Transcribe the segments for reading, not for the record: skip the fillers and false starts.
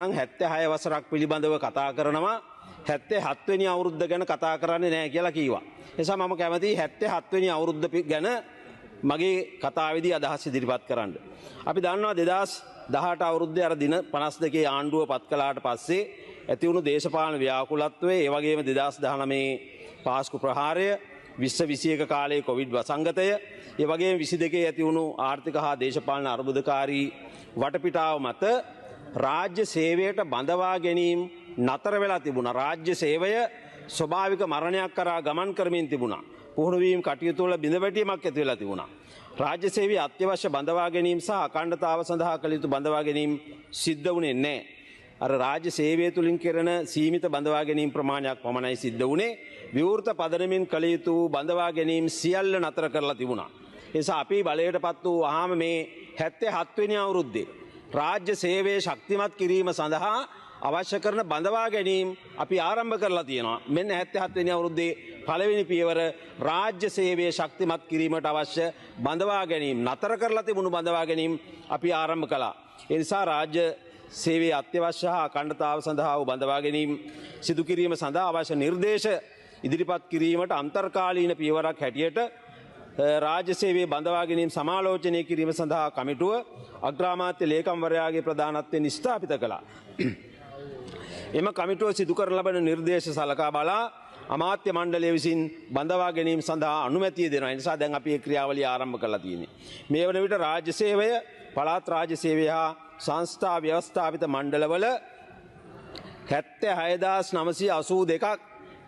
76 වසරක් පිළිබඳව කතා කරනවා 77 වෙනි අවුරුද්ද ගැන කතා කරන්නේ නැහැ කියලා කිව්වා. ඒ නිසා මම කැමතියි 77 වෙනි අවුරුද්ද ගැන මගේ කතාවේදී අදහස් ඉදිරිපත් කරන්න. අපි දන්නවා 2018 අවුරුද්දේ අර දින 52 ආණ්ඩුව පත් කළාට පස්සේ ඇති වුණු දේශපාලන ව්‍යාකුලත්වය, ඒ වගේම 2019 පාස්කු ප්‍රහාරය, 2021 කාලයේ කොවිඩ් වසංගතය, ඒ වගේම 22 ඇති වුණු ආර්ථික හා දේශපාලන අර්බුදකාරී වටපිටාව මත රාජ්‍ය සේවයට බඳවා ගැනීම නතර වෙලා තිබුණා. රාජ්‍ය සේවය ස්වභාවික මරණයක් කරා ගමන් කරමින් තිබුණා. පුහුණු වීම කටයුතු වල බිඳවැටීමක් ඇති වෙලා තිබුණා. රාජ්‍ය සේවයේ අත්‍යවශ්‍ය බඳවා ගැනීම සහ අඛණ්ඩතාව සඳහා කළ යුතු බඳවා ගැනීම සිද්ධ වුණේ නැහැ. අර රාජ්‍ය සේවය තුලින් කරන සීමිත බඳවා ගැනීම ප්‍රමාණයක් පමණයි සිද්ධ වුණේ. විවෘත පදනමින් කළ යුතු බඳවා ගැනීම සියල්ල නතර කරලා තිබුණා. ඒ නිසා අපි බලයටපත් වූ වහාම මේ 77 වෙනි අවුරුද්දේ රාජ්‍ය සේවයේ ශක්තිමත් කිරීම සඳහා අවශ්‍ය කරන බඳවා ගැනීම අපි ආරම්භ කරලා තියෙනවා. මෙන්න 77 වෙනි අවුරුද්දේ පළවෙනි පියවර රාජ්‍ය සේවයේ ශක්තිමත් කිරීමට අවශ්‍ය බඳවා ගැනීම නතර කරලා තිබුණු බඳවා ගැනීම අපි ආරම්භ කළා. ඒ නිසා රාජ්‍ය සේවයේ අත්‍යවශ්‍ය හා අඛණ්ඩතාව සඳහා වූ බඳවා ගැනීම සිදු කිරීම සඳහා අවශ්‍ය නිර්දේශ ඉදිරිපත් කිරීමට අන්තර්කාලීන පියවරක් හැටියට රාජ්‍ය සේවයේ බඳවා ගැනීම සමාලෝචනය කිරීම සඳහා කමිටුව අග්‍රාමාත්‍ය ලේකම්වරයාගේ ප්‍රධානත්වයෙන් ස්ථාපිත කළා. එම කමිටුව සිදු කර ලබන නිර්දේශ සලකා බලා අමාත්‍ය මණ්ඩලය විසින් බඳවා ගැනීම සඳහා අනුමැතිය දෙනවා. ඒ නිසා දැන් අපි මේ ක්‍රියාවලිය ආරම්භ කරලා තියෙන්නේ. මේ වන විට රාජ්‍ය සේවය, පළාත් රාජ්‍ය සේවය හා සංස්ථා ව්‍යවස්ථාපිත මණ්ඩලවල 76982ක්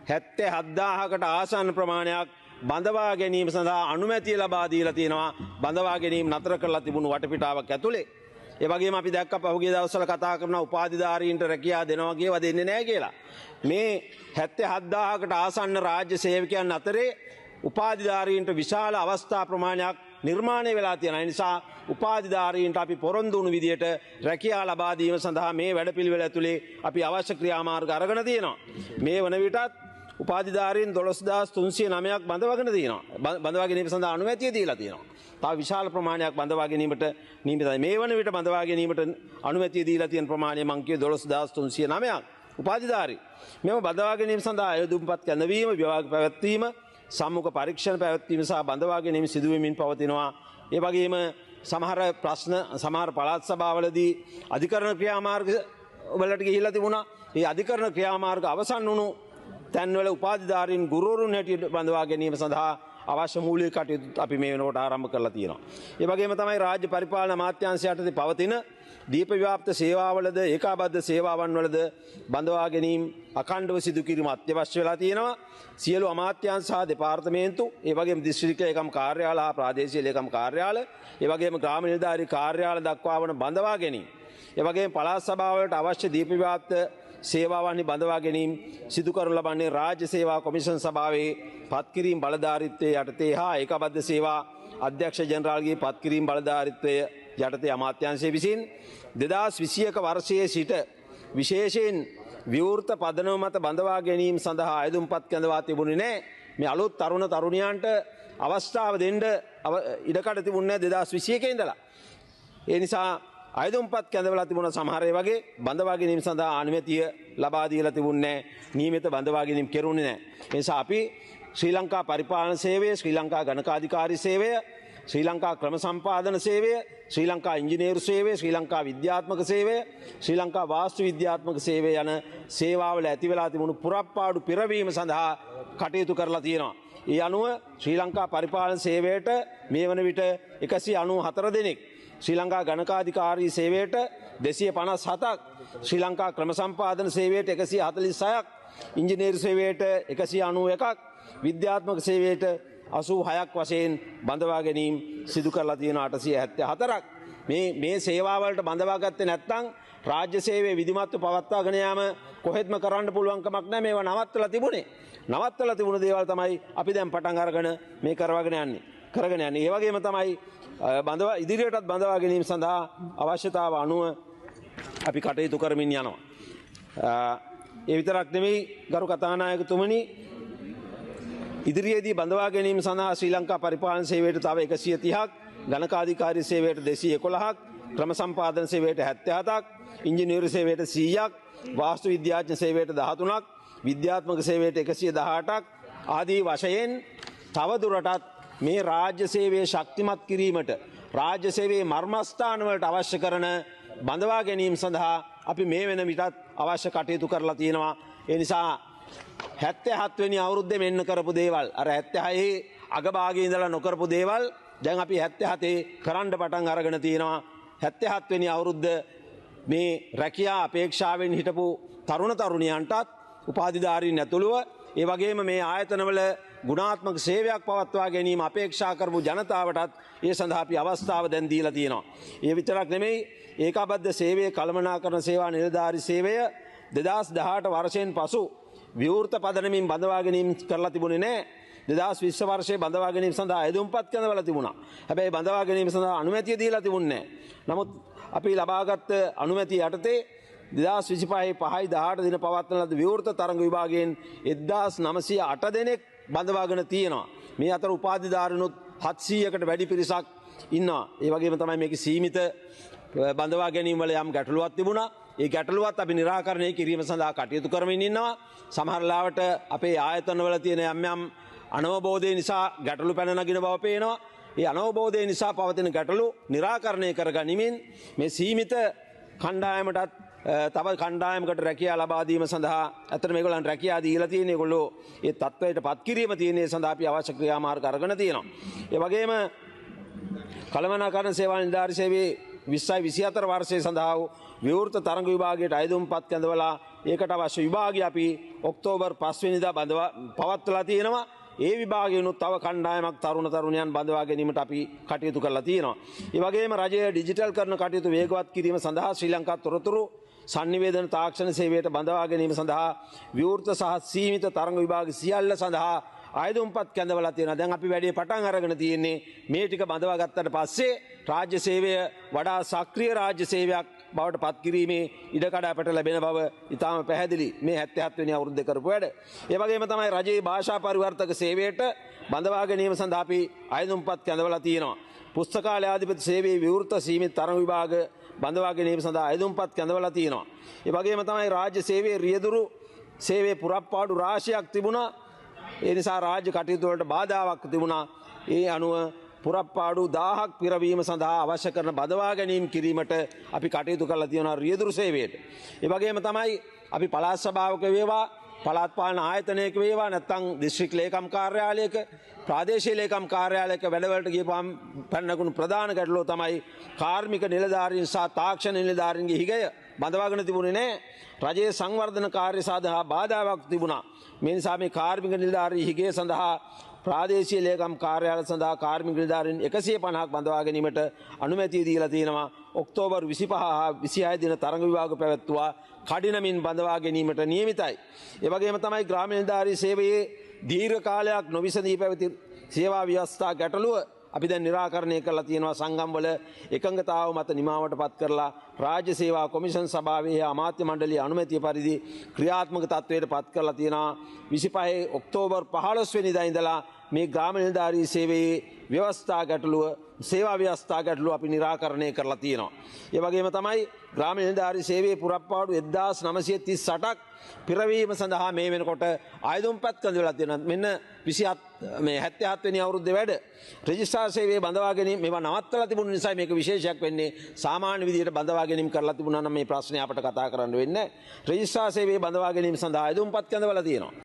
77000කට ආසන්න ප්‍රමාණයක් බඳවා ගැනීම සඳහා අනුමැතිය ලබා දීලා තියෙනවා. බඳවා ගැනීම නතර කරලා තිබුණු වටපිටාවක් ඇතුලේ. ඒ වගේම අපි දැක්ක පහුගිය දවස්වල කතා කරන උපාධිධාරීන්ට රැකියාව දෙනවා කියවා දෙන්නේ නැහැ කියලා. මේ 77000කට ආසන්න රාජ්‍ය සේවකයන් අතරේ උපාධිධාරීන්ට විශාල අවස්ථා ප්‍රමාණයක් නිර්මාණය වෙලා තියෙනවා. ඒ නිසා උපාධිධාරීන්ට අපි පොරොන්දු වුණු විදියට රැකියාව ලබා දීම සඳහා මේ වැඩපිළිවෙල ඇතුලේ අපි අවශ්‍ය ක්‍රියාමාර්ග අරගෙන තියෙනවා. මේ වන විටත් උපාධිධාරීන් 12309ක් බඳවාගෙන තියෙනවා. බඳවා ගැනීම සඳහා අනුමැතිය දීලා තියෙනවා. තව විශාල ප්‍රමාණයක් බඳවා ගැනීමට නියමිතයි. මේ වන විට බඳවා ගැනීමට අනුමැතිය දීලා තියෙන ප්‍රමාණය මං කියේ 12309ක් උපාධිධාරී. මෙම බඳවා ගැනීම සඳහා අයදුම්පත් කැඳවීම, විභාග පැවැත්වීම, සම්මුඛ පරීක්ෂණ පැවැත්වීම සහ බඳවා ගැනීම සිදු වෙමින් පවතිනවා. ඒ වගේම සමහර ප්‍රශ්න සමහර පළාත් සභාවලදී අධිකරණ ක්‍රියාමාර්ග වලට ගිහිලා තිබුණා. ඒ අධිකරණ ක්‍රියාමාර්ග අවසන් වුණු තැන්වල උපාධිධාරීන් ගුරුවරුන් හැටියට බඳවා ගැනීම සඳහා අවශ්‍ය මූලික කටයුතු අපි මේ වෙනකොට ආරම්භ කරලා තියෙනවා. ඒ වගේම තමයි රාජ්‍ය පරිපාලන අමාත්‍යාංශය යටතේ පවතින දීප ව්‍යාප්ත සේවාවලද ඒකාබද්ධ සේවාවන් වලද බඳවා ගැනීම අඛණ්ඩව සිදු කිරීම අත්‍යවශ්‍ය වෙලා තියෙනවා. සියලු අමාත්‍යාංශ සහ දෙපාර්තමේන්තු, ඒ වගේම දිස්ත්‍රික්ක ඒකම් කාර්යාල හා ප්‍රාදේශීය ලේකම් කාර්යාල, ඒ වගේම ග්‍රාම නිලධාරී කාර්යාල දක්වා වන බඳවා ගැනීම, ඒ වගේම පළාත් සභාවලට අවශ්‍ය දීප ව්‍යාප්ත සේවාවන්හි බඳවා ගැනීම සිදු කරනු ලබන්නේ රාජ්‍ය සේවා කොමිෂන් සභාවේ පත්කිරීම් බලධාරීත්වයේ යටතේ හා ඒකාබද්ධ සේවා අධ්‍යක්ෂ ජනරාල්ගේ පත්කිරීම් බලධාරීත්වය යටතේ අමාත්‍යාංශය විසින් 2021 වර්ෂයේ සිට විශේෂයෙන් විවෘත පදනම මත බඳවා ගැනීම සඳහා අයදුම්පත් කැඳවා තිබුණේ නැහැ. මේ අලුත් තරුණ තරුණියන්ට අවස්ථාව දෙන්න ඉඩකඩ තිබුණේ නැහැ 2021 ඉඳලා. ඒ නිසා අයදුම්පත් කැඳවලා තිබුණ සමහර ඒ වගේ බඳවා ගැනීම සඳහා අනුමැතිය ලබා දීලා තිබුණේ නැහැ. නියමිත බඳවා ගැනීම කෙරුණේ නැහැ. ඒ නිසා අපි ශ්‍රී ලංකා පරිපාලන සේවය, ශ්‍රී ලංකා ගණකාධිකාරී සේවය, ශ්‍රී ලංකා ක්‍රම සම්පාදන සේවය, ශ්‍රී ලංකා ඉංජිනේරු සේවය, ශ්‍රී ලංකා විද්‍යාත්මක සේවය, ශ්‍රී ලංකා වාස්තු විද්‍යාත්මක සේවය යන සේවාවල ඇති වෙලා තිබුණු පුරප්පාඩු පිරවීම සඳහා කටයුතු කරලා තියෙනවා. ඒ අනුව ශ්‍රී ලංකා පරිපාලන සේවයට මේ වන විට 194 දෙනෙක්, ශ්‍රී ලංකා ගණකාධිකාරී සේවයට 257ක්, ශ්‍රී ලංකා ක්‍රම සම්පාදන සේවයට 146ක්, ඉංජිනේරු සේවයට 191ක්, විද්‍යාත්මක සේවයට 86ක් වශයෙන් බඳවා ගැනීම සිදු කරලා තියෙන 874ක්. මේ සේවාවලට බඳවා ගත්තේ නැත්නම් රාජ්‍ය සේවයේ විධිමත්ව පවත්වාගෙන යාම කොහෙත්ම කරන්න පුළුවන් කමක් නැහැ. මේවා නවත්තලා තිබුණේ. නවත්තලා තිබුණ දේවල් තමයි අපි දැන් පටන් අරගෙන මේ කරවගෙන යන්නේ. ඒ වගේම තමයි බඳවා ඉදිරියටත් බඳවා ගැනීම සඳහා අවශ්‍යතාව අනුව අපි කටයුතු කරමින් යනවා. ඒ විතරක් නෙමෙයි ගරු කතානායකතුමනි, ඉදිරියේදී බඳවා ගැනීම සඳහා ශ්‍රී ලංකා පරිපාලන සේවයට තව 130ක්, ගණකාධිකාරී සේවයට 211ක්, ක්‍රම සම්පාදන සේවයට 77ක්, ඉංජිනේරු සේවයට 100ක්, වාස්තු විද්‍යාඥ සේවයට 13ක්, විද්‍යාත්මක සේවයට 118ක් ආදී වශයෙන් තවදුරටත් මේ රාජ්‍ය සේවයේ ශක්තිමත් කිරීමට රාජ්‍ය සේවයේ මර්මස්ථාන වලට අවශ්‍ය කරන බඳවා ගැනීම සඳහා අපි මේ වෙන විටත් අවශ්‍ය කටයුතු කරලා තියෙනවා. ඒ නිසා 77 වෙනි අවුරුද්දේ මෙන්න කරපු දේවල් අර 76 අගභාගයේ ඉඳලා නොකරපු දේවල් දැන් අපි 77 කරන්න පටන් අරගෙන තියෙනවා. 77 වෙනි අවුරුද්ද මේ රැකියා අපේක්ෂාවෙන් හිටපු තරුණ තරුණියන්ටත් උපාධිධාරීන් ඇතුළුව ඒ වගේම මේ ආයතනවල ගුණාත්මක සේවයක් පවත්වා ගැනීම අපේක්ෂා කරපු ජනතාවටත් ඒ සඳහා අපි අවස්ථාව දැන් දීලා තියෙනවා. ඒ විතරක් නෙමෙයි ඒකාබද්ධ සේවයේ කළමනාකරණ සේවා නිලධාරී සේවය 2018 වර්ෂයෙන් පසු විවෘත පදනමින් බඳවා ගැනීම කරලා තිබුණේ නැහැ. 2020 වර්ෂයේ බඳවා ගැනීම සඳහා අයදුම්පත් කැඳවලා තිබුණා. හැබැයි බඳවා ගැනීම සඳහා අනුමැතිය දීලා තිබුණේ නැහැ. නමුත් අපි ලබාගත් අනුමැතිය යටතේ 2025 5/18 දින පවත්වන ලද විවෘත තරඟ විභාගයෙන් 1908 දෙනෙක් බඳවාගෙන තියෙනවා. මේ අතර උපාධිධාරීනුත් 700කට වැඩි පිරිසක් ඉන්නවා. ඒ වගේම තමයි මේකේ සීමිත බඳවා ගැනීම වල යම් ගැටලුවක් තිබුණා. ඒ ගැටලුවත් අපි निराකරණය කිරීම සඳහා කටයුතු කරමින් ඉන්නවා. සමහර ලාවට අපේ ආයතනවල තියෙන යම් යම් අනවබෝධය නිසා ගැටලු පැන නගින බව පේනවා. ඒ අනවබෝධය නිසා පවතින ගැටලු निराකරණය කරගනිමින් මේ සීමිත කණ්ඩායමටත් තව කණ්ඩායමකට රැකියාව ලබා දීම සඳහා අතන මේගොල්ලන් රැකියාව දීලා තියෙන ඒගොල්ලෝ ඒ තත්ත්වයට පත් කිරීම තියෙන ඒ සඳහා අපි අවශ්‍ය ක්‍රියාමාර්ග අරගෙන තියෙනවා. ඒ වගේම කළමනාකරණ සේවා නිලධාරී සේවයේ 2024 වර්ෂයේ සඳහා විවෘත තරඟ විභාගයට අයදුම්පත් කැඳවලා ඒකට අවශ්‍ය විභාගය අපි ඔක්තෝබර් 5 වෙනිදා පවත්වලා තියෙනවා. ඒ විභාගයනුත් තව කණ්ඩායමක් තරුණ තරුණියන් බඳවා ගැනීමට අපි කටයුතු කරලා තියෙනවා. ඒ වගේම රජය ඩිජිටල් කරන කටයුතු වේගවත් කිරීම සඳහා ශ්‍රී ලංකා තොරතුරු sannivedana තාක්ෂණ සේවයට බඳවා ගැනීම සඳහා විවෘත සහ සීමිත තරඟ විභාග සියල්ල සඳහා ආයුධම්පත් කැඳවලා තියෙනවා. දැන් අපි වැඩේ පටන් අරගෙන තියෙන්නේ මේ ටික බඳවා ගත්තට පස්සේ රාජ්‍ය සේවය වඩා සක්‍රීය රාජ්‍ය සේවයක් බවට පත් කිරීමේ ඉඩකඩ අපට ලැබෙන බව ඉතාම පැහැදිලි මේ 77 වෙනි අවුරුද්දේ කරපු වැඩ. ඒ වගේම තමයි රජයේ භාෂා පරිවර්තක සේවයට බඳවා ගැනීම සඳහා අපි ආයුධම්පත් කැඳවලා තියෙනවා. පුස්තකාලය ආධිපති සේවයේ විවෘත සීමිත තරඟ විභාග බඳවා ගැනීම සඳහා ආයුධම්පත් කැඳවලා තියෙනවා. ඒ වගේම තමයි රාජ්‍ය සේවයේ රියදුරු සේවයේ පුරප්පාඩු රාශියක් තිබුණා. ඒ නිසා රාජ්‍ය කටයුතු වලට බාධාවක් තිබුණා. ඒ අනුව පුරප්පාඩු 1000ක් පිරවීම සඳහා අවශ්‍ය කරන බඳවා ගැනීම කිරීමට අපි කටයුතු කරලා තියෙනවා රියදුරු සේවයට. ඒ වගේම තමයි අපි පළාත් සභාවක වේවා පළාත් පාලන ආයතනයක වේවා නැත්නම් දිස්ත්‍රික් ලේකම් කාර්යාලයක ප්‍රාදේශීය ලේකම් කාර්යාලයක වැඩවලට ගියපුවාම පැනනගුණු ප්‍රධාන ගැටලුව තමයි කාර්මික නිලධාරීන් සහ තාක්ෂණ නිලධාරීන්ගේ හිගය බඳවාගෙන තිබුණේ නැහැ. රජයේ සංවර්ධන කාර්ය සඳහා බාධාවක් තිබුණා. මේ නිසා මේ කාර්මික නිලධාරී හිගය සඳහා ප්‍රාදේශීය ලේකම් කාර්යාල සඳහා කාර්මික නිලධාරීන් 150ක් බඳවා ගැනීමට අනුමැතිය දීලා තියෙනවා. ඔක්තෝබර් 25 හා 26 දින තරඟ විභාග පැවැත්වුවා. කඩිනමින් බඳවා ගැනීමට නියමිතයි. ඒ වගේම තමයි ග්‍රාම නිලධාරී සේවයේ දීර්ඝ කාලයක් නොවිසඳී පැවති සේවා ව්‍යවස්ථා ගැටලුව අපි දැන් निराකරණය කරලා තියෙනවා. සංගම්වල එකඟතාව මත නිමාවට පත් කරලා රාජ්‍ය සේවා කොමිෂන් සභාවේ අමාත්‍ය මණ්ඩලයේ අනුමැතිය පරිදි ක්‍රියාත්මක තත්ත්වයට පත් කරලා තියෙනවා. 25 ඔක්තෝබර් 15 වෙනිදා ඉඳලා මේ ග්‍රාම නිලධාරී සේවයේ ව්‍යවස්ථා ගැටලුව සේවා ව්‍යවස්ථා ගැටලුව අපි निराකරණය කරලා තියෙනවා. ඒ වගේම තමයි ග්‍රාම නිලධාරී සේවයේ පුරප්පාඩු 1938ක් පිරවීම සඳහා මේ වෙනකොට ආයුධම්පත් කැඳවලා තියෙනවා. මෙන්න 27 මේ 77 වෙනි අවුරුද්දේ වැඩ රෙජිස්ට්‍රාර් සේවයේ බඳවා ගැනීම මේවා නවත්තලා තිබුණ නිසා මේක විශේෂයක් වෙන්නේ. සාමාන්‍ය විදිහට බඳවා ගැනීම කරලා තිබුණා නම් මේ ප්‍රශ්නේ අපට කතා කරන්න වෙන්නේ නැහැ. රෙජිස්ට්‍රාර් සේවයේ බඳවා ගැනීම සඳහා ආයුධම්පත් කැඳවලා තියෙනවා.